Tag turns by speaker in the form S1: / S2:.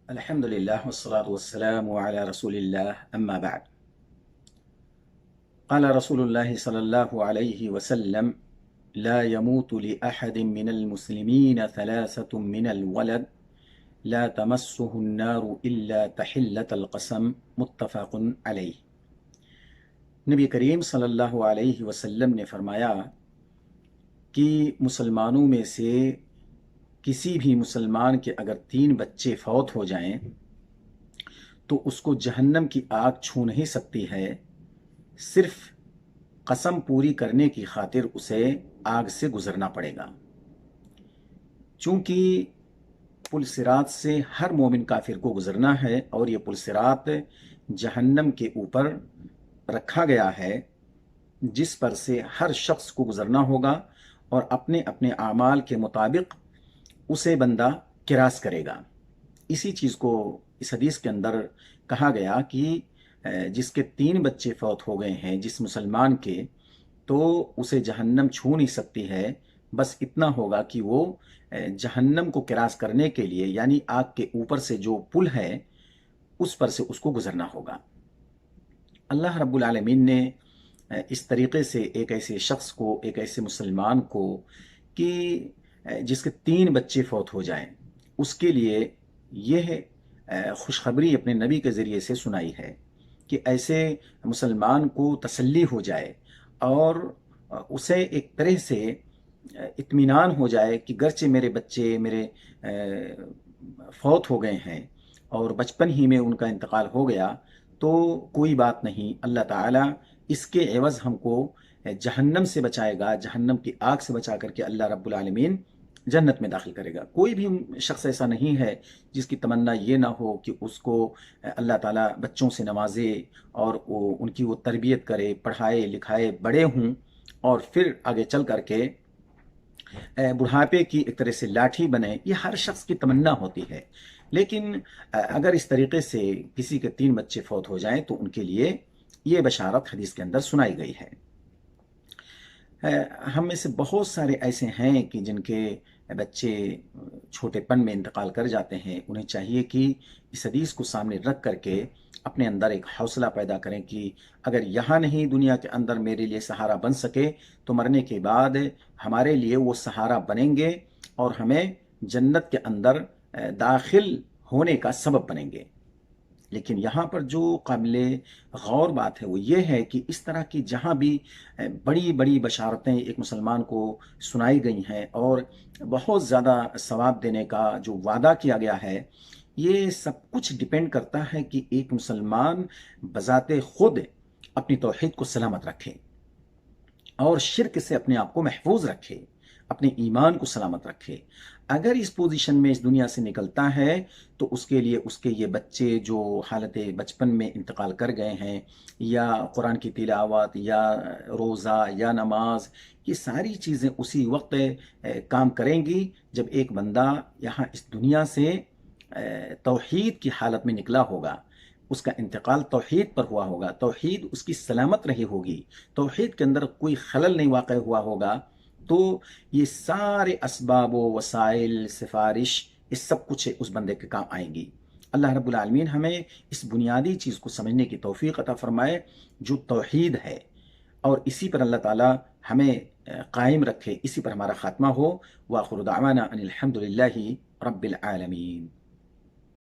S1: الحمد لله والصلاة والسلام على رسول الله أما بعد. قال رسول الله صلى الله عليه وسلم: لا يموت لأحد من المسلمين ثلاثة من الولد لا تمسه النار إلا تحلة القسم. متفق علیہ. نبی کریم صلی اللہ علیہ وسلم نے فرمایا کہ مسلمانوں میں سے کسی بھی مسلمان کے اگر 3 بچے فوت ہو جائیں تو اس کو جہنم کی آگ چھو نہیں سکتی ہے، صرف قسم پوری کرنے کی خاطر اسے آگ سے گزرنا پڑے گا. چونکہ پل صراط سے ہر مومن کافر کو گزرنا ہے اور یہ پل صراط جہنم کے اوپر رکھا گیا ہے جس پر سے ہر شخص کو گزرنا ہوگا اور اپنے اپنے اعمال کے مطابق اسے بندہ کراس کرے گا. اسی چیز کو اس حدیث کے اندر کہا گیا کہ جس کے 3 بچے فوت ہو گئے ہیں جس مسلمان کے، تو اسے جہنم چھو نہیں سکتی ہے، بس اتنا ہوگا کہ وہ جہنم کو کراس کرنے کے لیے یعنی آگ کے اوپر سے جو پل ہے اس پر سے اس کو گزرنا ہوگا. اللہ رب العالمین نے اس طریقے سے ایک ایسے شخص کو، ایک ایسے مسلمان کو کہ جس کے 3 بچے فوت ہو جائیں، اس کے لیے یہ خوشخبری اپنے نبی کے ذریعے سے سنائی ہے کہ ایسے مسلمان کو تسلی ہو جائے اور اسے ایک طرح سے اطمینان ہو جائے کہ گرچہ میرے بچے میرے فوت ہو گئے ہیں اور بچپن ہی میں ان کا انتقال ہو گیا تو کوئی بات نہیں، اللہ تعالیٰ اس کے عوض ہم کو جہنم سے بچائے گا، جہنم کی آگ سے بچا کر کے اللہ رب العالمین جنت میں داخل کرے گا. کوئی بھی شخص ایسا نہیں ہے جس کی تمنا یہ نہ ہو کہ اس کو اللہ تعالیٰ بچوں سے نوازے اور ان کی وہ تربیت کرے، پڑھائے لکھائے، بڑے ہوں اور پھر آگے چل کر کے بڑھاپے کی ایک طرح سے لاٹھی بنے. یہ ہر شخص کی تمنا ہوتی ہے، لیکن اگر اس طریقے سے کسی کے 3 بچے فوت ہو جائیں تو ان کے لیے یہ بشارت حدیث کے اندر سنائی گئی ہے. ہم میں سے بہت سارے ایسے ہیں کہ جن کے بچے چھوٹے پن میں انتقال کر جاتے ہیں. انہیں چاہیے کہ اس حدیث کو سامنے رکھ کر کے اپنے اندر ایک حوصلہ پیدا کریں کہ اگر یہاں نہیں دنیا کے اندر میرے لیے سہارا بن سکے تو مرنے کے بعد ہمارے لیے وہ سہارا بنیں گے اور ہمیں جنت کے اندر داخل ہونے کا سبب بنیں گے. لیکن یہاں پر جو قابل غور بات ہے وہ یہ ہے کہ اس طرح کی جہاں بھی بڑی بڑی بشارتیں ایک مسلمان کو سنائی گئی ہیں اور بہت زیادہ ثواب دینے کا جو وعدہ کیا گیا ہے، یہ سب کچھ ڈیپینڈ کرتا ہے کہ ایک مسلمان بذات خود اپنی توحید کو سلامت رکھے اور شرک سے اپنے آپ کو محفوظ رکھے، اپنے ایمان کو سلامت رکھے. اگر اس پوزیشن میں اس دنیا سے نکلتا ہے تو اس کے لیے اس کے یہ بچے جو حالت بچپن میں انتقال کر گئے ہیں، یا قرآن کی تلاوت یا روزہ یا نماز، یہ ساری چیزیں اسی وقت کام کریں گی جب ایک بندہ یہاں اس دنیا سے توحید کی حالت میں نکلا ہوگا. اس کا انتقال توحید پر ہوا ہوگا، توحید اس کی سلامت رہی ہوگی، توحید کے اندر کوئی خلل نہیں واقع ہوا ہوگا. تو یہ سارے اسباب و وسائل، سفارش، اس سب کچھ اس بندے کے کام آئیں گی. اللہ رب العالمین ہمیں اس بنیادی چیز کو سمجھنے کی توفیق عطا فرمائے جو توحید ہے، اور اسی پر اللہ تعالی ہمیں قائم رکھے، اسی پر ہمارا خاتمہ ہو. وآخر دعوانا ان الحمد للہ رب العالمین.